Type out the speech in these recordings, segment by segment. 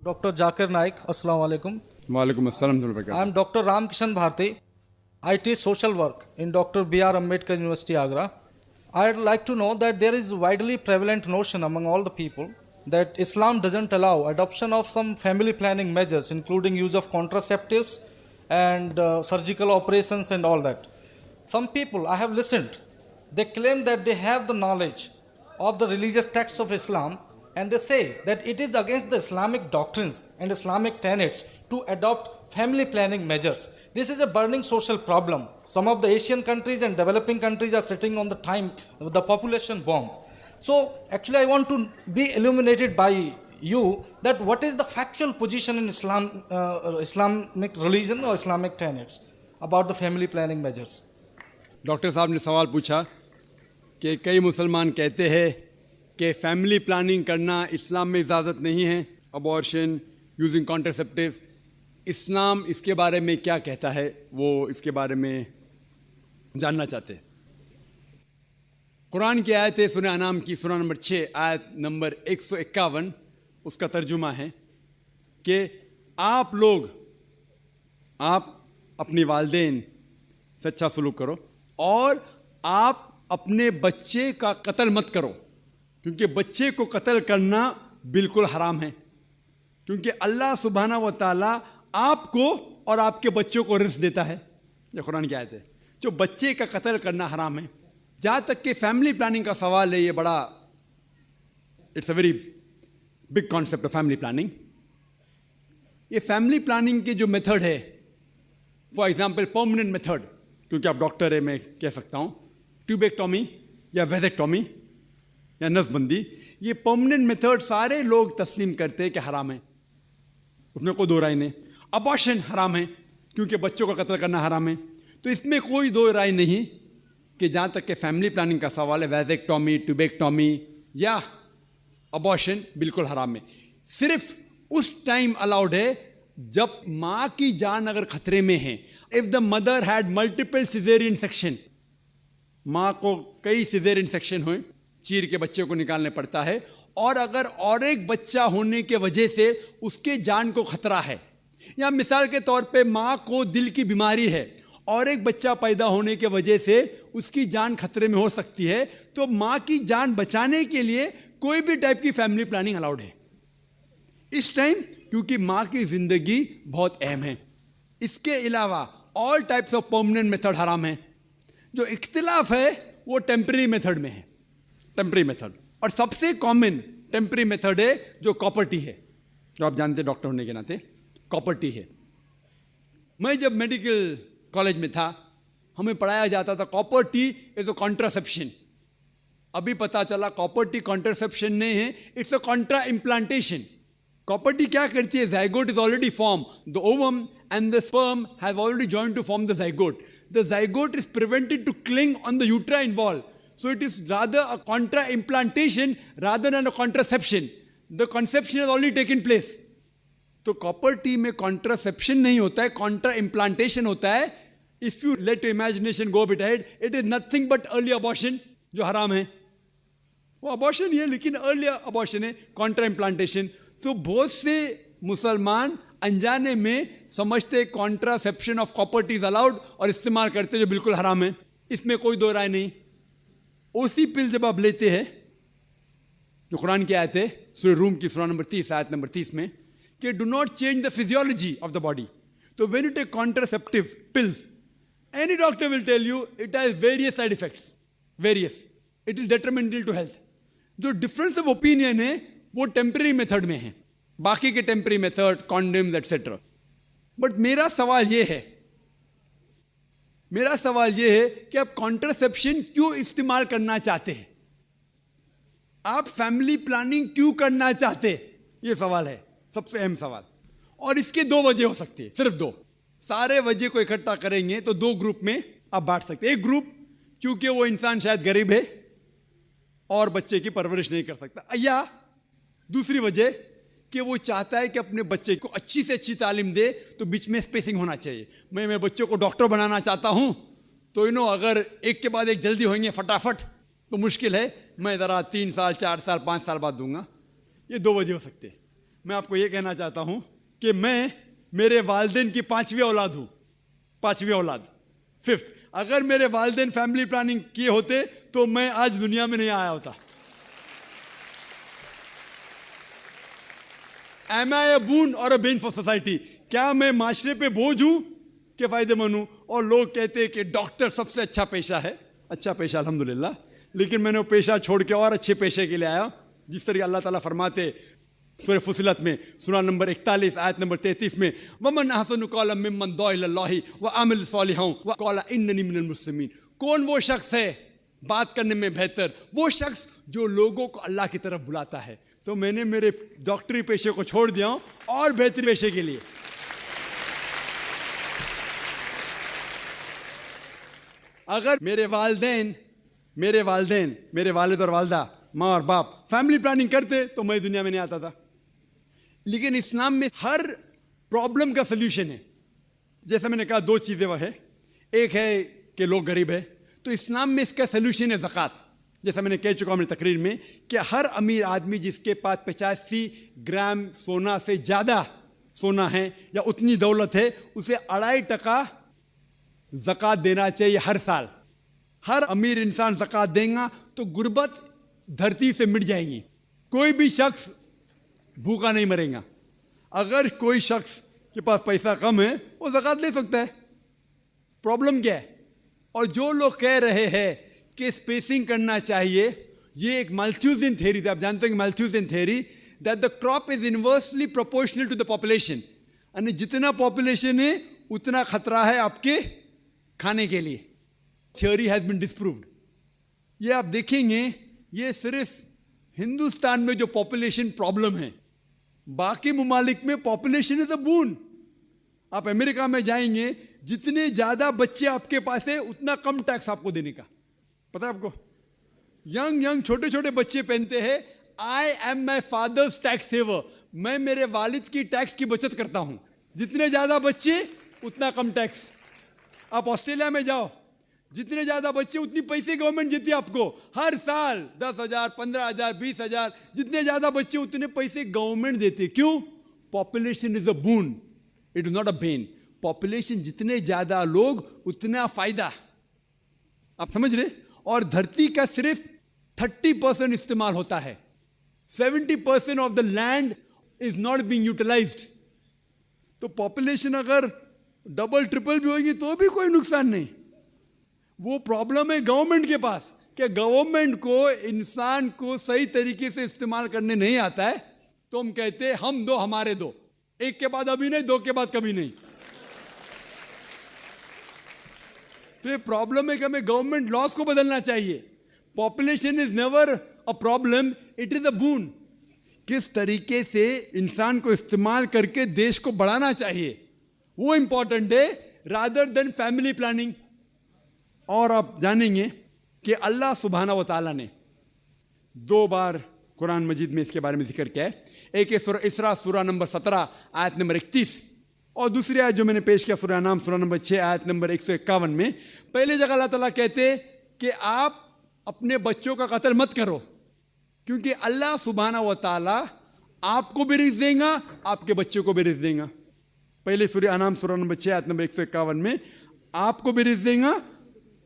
Dr. Zakir Naik, Assalamu alaikum. वालेकुम अस्सलाम I am Dr. Ramkishan Bharti. I teach social work in Dr. B.R. Ambedkar University, Agra. I'd like to know that there is widely prevalent notion among all the people that Islam doesn't allow adoption of some family planning measures, including use of contraceptives and surgical operations and all that. Some people I have listened, they claim that they have the knowledge of the religious texts of Islam, and they say that it is against the Islamic doctrines and Islamic tenets to adopt family planning measures. This is a burning social problem. Some of the Asian countries and developing countries are sitting on the population bomb. So actually I want to be illuminated by you that what is the factual position in Islamic religion or Islamic tenets about the family planning measures. Doctor साहब ने सवाल पूछा कि कई मुसलमान कहते हैं कि फैमिली प्लानिंग करना इस्लाम में इजाज़त नहीं है, अबॉर्शन, यूजिंग कॉन्ट्रासेप्टिव्स, इस्लाम इसके बारे में क्या कहता है, वो इसके बारे में जानना चाहते हैं। कुरान की आयत है सूरह अनाम की सूरह नंबर 6 आयत नंबर 151, उसका तर्जुमा है कि आप अपनी वालिदैन से अच्छा सलूक करो और आप अपने बच्चे का कत्ल मत करो, क्योंकि बच्चे को कत्ल करना बिल्कुल हराम है, क्योंकि अल्लाह सुब्हाना व तआला आपको और आपके बच्चों को रिस्क देता है। ये कुरान की आयत है। जो बच्चे का कत्ल करना हराम है। जहाँ तक कि फैमिली प्लानिंग का सवाल है, ये बड़ा it's a very big concept of family planning. ये फैमिली प्लानिंग के जो मेथड है, फॉर एग्जाम्पल परमानेंट मेथड, क्योंकि आप डॉक्टर है मैं कह सकता हूँ, ट्यूबेक्टोमी या वेजेक्टोमी या नसबंदी, ये परमानेंट मेथड सारे लोग तस्लीम करते हैं कि हराम है, उसमें कोई दो राय नहीं। अबॉर्शन हराम है क्योंकि बच्चों का कत्ल करना हराम है, तो इसमें कोई दो राय नहीं कि जहाँ तक कि फैमिली प्लानिंग का सवाल है, वेजेक्टोमी, ट्यूबेक्टोमी या अबॉर्शन बिल्कुल हराम है। सिर्फ उस टाइम अलाउड है जब माँ की जान अगर खतरे में है। If the mother had multiple caesarean section, माँ को कई सिजेरियन सेक्शन हुए, चीर के बच्चे को निकालने पड़ता है, और अगर और एक बच्चा होने के वजह से उसके जान को खतरा है, या मिसाल के तौर पे माँ को दिल की बीमारी है और एक बच्चा पैदा होने के वजह से उसकी जान खतरे में हो सकती है, तो माँ की जान बचाने के लिए कोई भी टाइप की फैमिली प्लानिंग अलाउड है इस टाइम, क्योंकि माँ की जिंदगी बहुत अहम है। इसके अलावा all types of permanent method हराम है। जो इख्तिलाफ है वो टेम्पररी मेथड में है, टेम्पररी मेथड, और सबसे कॉमन टेम्पररी मेथड है जो कॉपर टी है, जो आप जानते हैं डॉक्टर होने के नाते कॉपर टी है। मैं जब मेडिकल कॉलेज में था, हमें पढ़ाया जाता था copper T is a contraception. अभी पता चला कॉपर टी कॉन्ट्रासेप्शन नहीं है, it's a Contra implantation. Copper T क्या करती है? zygote is already formed, the ovum and the sperm have already joined to form the zygote. The zygote is prevented to cling on the uterine wall, so it is rather a contra implantation rather than a contraception. The conception has already taken place. तो copper T में contraception नहीं होता है, Contra implantation होता है। If you let your imagination go bit ahead, it is nothing but early abortion, जो हराम है। वो अबॉर्शन ही है लेकिन अर्ली अबॉर्शन है, कॉन्ट्रा इम्प्लांटेशन। तो बहुत से मुसलमान अनजाने में समझते contraception of copper T is allowed और इस्तेमाल करते जो बिल्कुल हराम है। इसमें कोई दो राय नहीं। ओसी पिल जब आप लेते हैं, जो कुरान की आयत है सूरह रूम की सूरह नंबर 30 आयत नंबर 30 में, कि do not change the physiology of the body. तो when you take contraceptive pills, any doctor will tell you it has various side effects, various, it is detrimental to health. जो difference of opinion है वो temporary method में है, बाकी के temporary method, condoms etcetera. But मेरा सवाल ये है कि आप कॉन्ट्रासेप्शन क्यों इस्तेमाल करना चाहते हैं? आप फैमिली प्लानिंग क्यों करना चाहते हैं? ये सवाल है, सबसे अहम सवाल। और इसके दो वजह हो सकती है, सिर्फ दो। सारे वजह को इकट्ठा करेंगे तो दो ग्रुप में आप बांट सकते हैं। एक ग्रुप क्योंकि वो इंसान शायद गरीब है और बच्चे की परवरिश नहीं कर सकता, या दूसरी वजह कि वो चाहता है कि अपने बच्चे को अच्छी से अच्छी तालीम दे, तो बीच में स्पेसिंग होना चाहिए। मैं मेरे बच्चों को डॉक्टर बनाना चाहता हूं, तो अगर एक के बाद एक जल्दी होंगे फटाफट तो मुश्किल है, मैं ज़रा 3 साल 4 साल 5 साल बाद दूंगा। ये दो वजह हो सकते हैं। मैं आपको ये कहना चाहता हूं कि मैं मेरे वालिदैन की 5वीं औलाद हूं, 5वीं औलाद, 5th। अगर मेरे वालिदैन फैमिली प्लानिंग किए होते तो मैं आज दुनिया में नहीं आया होता। एम आई ए बून और अ बेन फॉर सोसाइटी? क्या मैं माशरे पे बोझ हूं कि फायदेमंद हूं? और लोग कहते हैं कि डॉक्टर सबसे अच्छा पेशा है। अच्छा पेशा अल्हम्दुलिल्लाह, लेकिन मैंने वो पेशा छोड़ के और अच्छे पेशे के लिए आया। जिस तरह अल्लाह ताला फरमाते सूरह फुसिलत में, सूरा नंबर 41 आयत नंबर 33 में, वमन अहसनु क़ौलन मिम्मन दुआ इलल्लाहि व अमिल सालिहान व क़ाला इन्ननी मिनल मुस्लिमीन। कौन वो शख्स है बात करने में बेहतर? वो शख्स जो लोगों को अल्लाह की तरफ बुलाता है। तो मैंने मेरे डॉक्टरी पेशे को छोड़ दिया हूं और बेहतरीन पेशे के लिए। अगर मेरे वालिदैन, मेरे वालिद और वालदा, माँ और बाप फैमिली प्लानिंग करते तो मैं दुनिया में नहीं आता था। लेकिन इस्लाम में हर प्रॉब्लम का सल्यूशन है। जैसा मैंने कहा, 2 चीज़ें वह है, एक है कि लोग गरीब है, तो इस्लाम में इसका सल्यूशन है ज़कात। जैसा मैंने कह चुका हूं अपनी तकरीर में कि हर अमीर आदमी जिसके पास 85 ग्राम सोना से ज़्यादा सोना है या उतनी दौलत है, उसे 2.5% ज़कात देना चाहिए हर साल। हर अमीर इंसान ज़कात देगा तो गुर्बत धरती से मिट जाएगी। कोई भी शख्स भूखा नहीं मरेगा। अगर कोई शख्स के पास पैसा कम है, वो ज़कात ले सकता है। प्रॉब्लम क्या है? और जो लोग कह रहे हैं कि स्पेसिंग करना चाहिए, ये एक माल्थ्यूजियन थ्योरी थी। आप जानते हैं कि Malthusian theory, that the crop is inversely proportional to the population. यानी जितना पॉपुलेशन है उतना खतरा है आपके खाने के लिए। Theory has been disproved. ये आप देखेंगे, ये सिर्फ हिंदुस्तान में जो पॉपुलेशन प्रॉब्लम है, बाकी ममालिक में पॉपुलेशन इज अ बून। आप अमेरिका में जाएंगे, जितने ज्यादा बच्चे आपके पास है उतना कम टैक्स आपको देने का। पता है आपको? यंग छोटे छोटे बच्चे पहनते हैं, I am my father's tax saver. मैं मेरे वालिद की टैक्स की बचत करता हूं। जितने ज्यादा बच्चे उतना कम टैक्स। आप ऑस्ट्रेलिया में जाओ, जितने ज्यादा बच्चे उतनी पैसे गवर्नमेंट देती है आपको हर साल। 10,000, 15,000, 20,000, जितने ज्यादा बच्चे उतने पैसे गवर्नमेंट देती है। क्यों? Population is a boon, it is not a Ben. Population जितने ज्यादा लोग उतना फायदा। आप समझ रहे? और धरती का सिर्फ 30% इस्तेमाल होता है। 70% of the land is not being utilized. तो पॉपुलेशन अगर डबल ट्रिपल भी होगी तो भी कोई नुकसान नहीं। वो प्रॉब्लम है गवर्नमेंट के पास कि गवर्नमेंट को इंसान को सही तरीके से इस्तेमाल करने नहीं आता है। तो हम कहते हैं हम दो हमारे दो, एक के बाद अभी नहीं, 2 के बाद कभी नहीं। तो ये प्रॉब्लम है कि हमें गवर्नमेंट लॉस को बदलना चाहिए। Population is never a problem, it is a boon. किस तरीके से इंसान को इस्तेमाल करके देश को बढ़ाना चाहिए वो इंपॉर्टेंट है, रादर देन फैमिली प्लानिंग। और आप जानेंगे कि अल्लाह सुब्हाना व तआला ने 2 बार कुरान मजीद में इसके बारे में जिक्र किया है। एक है सूरह इसरा सूरा नंबर 17 आयत नंबर 31, और दूसरी आयत जो मैंने पेश किया सूरह नाम सूरा नंबर 6 आयत नंबर 151 में। पहले जगह अल्लाह ताला कहते कि आप अपने बच्चों का कत्ल मत करो, क्योंकि अल्लाह सुब्हाना व तआला आपको भी रिज़्क़ देगा, आपके बच्चों को भी रिज़्क़ देगा। पहले सूरह अनाम सूरा नंबर 6 आयत नंबर 151 में आपको भी रिज़्क़ देगा,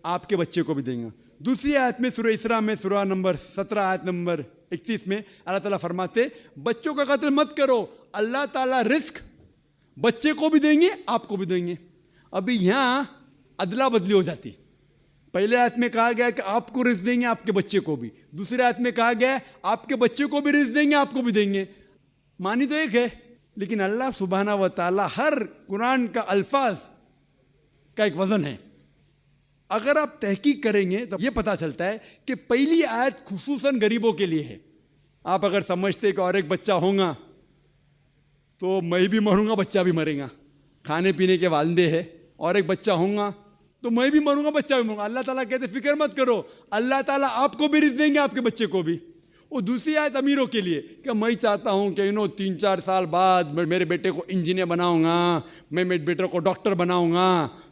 आपके बच्चे को भी देगा। दूसरी आयत में सूरह इसरा में सूरा नंबर 17 आयत नंबर 31 में अल्लाह ताला फरमाते बच्चों का कत्ल मत करो, अल्लाह ताला रिस्क बच्चे को भी देंगे, आपको भी देंगे। अभी यहां अदला बदली हो जाती। पहले आयत में कहा गया कि आपको रिस्क देंगे, आपके बच्चे को भी। दूसरी आयत में कहा गया आपके बच्चे को भी रिस्क देंगे, आपको भी देंगे। मानी तो एक है, लेकिन अल्लाह सुब्हाना व तआला हर कुरान का अल्फाज का एक वजन है। अगर आप तहकीक करेंगे तो यह पता चलता है कि पहली आयत खुसूसन गरीबों के लिए है। आप अगर समझते कि और एक बच्चा होगा तो मैं भी मरूंगा, बच्चा भी मरेगा, खाने पीने के वालदे है, और एक बच्चा होगा तो मैं भी मरूंगा, बच्चा भी मरूंगा। अल्लाह ताला कहते फिक्र मत करो, अल्लाह ताला आपको भी रिज़्क़ देंगे, आपके बच्चे को भी। और दूसरी आयत अमीरों के लिए कि मैं चाहता हूं कि 3-4 साल बाद मैं मेरे बेटे को इंजीनियर बनाऊंगा, मैं मेरे बेटे को डॉक्टर बनाऊंगा,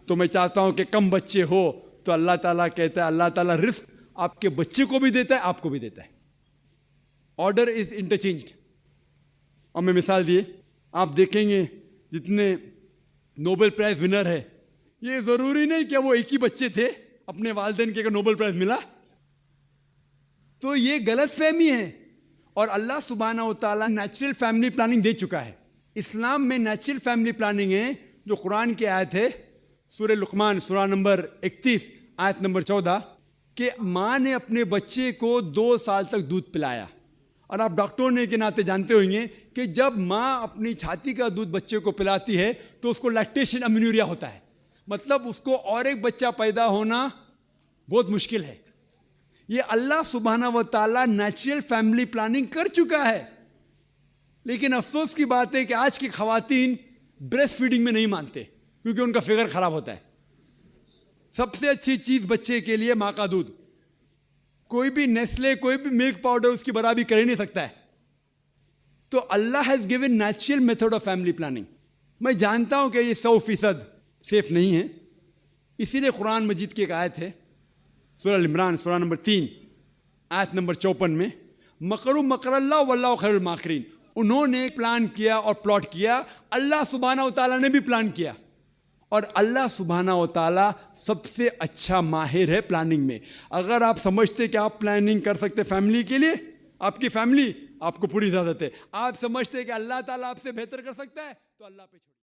तो मैं चाहता हूं कि कम बच्चे हो। तो अल्लाह ताला कहता है अल्लाह ताला रिस्क आपके बच्चे को भी देता है, आपको भी देता है। Order is interchanged. और मैं मिसाल दिए, आप देखेंगे जितने नोबेल प्राइज विनर है, ये ज़रूरी नहीं कि वो एक ही बच्चे थे अपने वालिदैन के नोबेल प्राइज मिला। तो ये गलत फहमी है। और अल्लाह सुब्हानहू व तआला नेचुरल फैमिली प्लानिंग दे चुका है। इस्लाम में नेचुरल फैमिली प्लानिंग है, जो कुरान की आयत है सूरह लुकमान सूरा नंबर 31 आयत नंबर 14 कि माँ ने अपने बच्चे को 2 साल तक दूध पिलाया। और आप डॉक्टर होने के नाते जानते होंगे कि जब माँ अपनी छाती का दूध बच्चे को पिलाती है तो उसको लैक्टेशन अमीनूरिया होता है, मतलब उसको और एक बच्चा पैदा होना बहुत मुश्किल है। ये अल्लाह सुब्हानहू व तआला नेचुरल फैमिली प्लानिंग कर चुका है। लेकिन अफसोस की बात है कि आज की खवातीन ब्रेस्ट फीडिंग में नहीं मानते, क्योंकि उनका फिगर खराब होता है। सबसे अच्छी चीज बच्चे के लिए माँ का दूध। कोई भी नेस्ले, कोई भी मिल्क पाउडर उसकी बराबरी कर ही नहीं सकता है। तो Allah has given natural method of family planning. मैं जानता हूं कि ये 100% सेफ नहीं है, इसीलिए कुरान मजीद की एक आयत है सूरह इमरान सूरा नंबर 3 आयत नंबर 54 में, मकरू मकरल्लाह वल्लाहु खैरुल माकिरीन। उन्होंने प्लान किया और प्लॉट किया, अल्लाह सुब्हानहू व तआला ने भी प्लान किया। और अल्लाह सुब्हानहू व तआला सबसे अच्छा माहिर है प्लानिंग में। अगर आप समझते कि आप प्लानिंग कर सकते फैमिली के लिए, आपकी फैमिली, आपको पूरी इजाजत है। आप समझते कि अल्लाह ताला आपसे बेहतर कर सकता है, तो अल्लाह पे छोड़िए।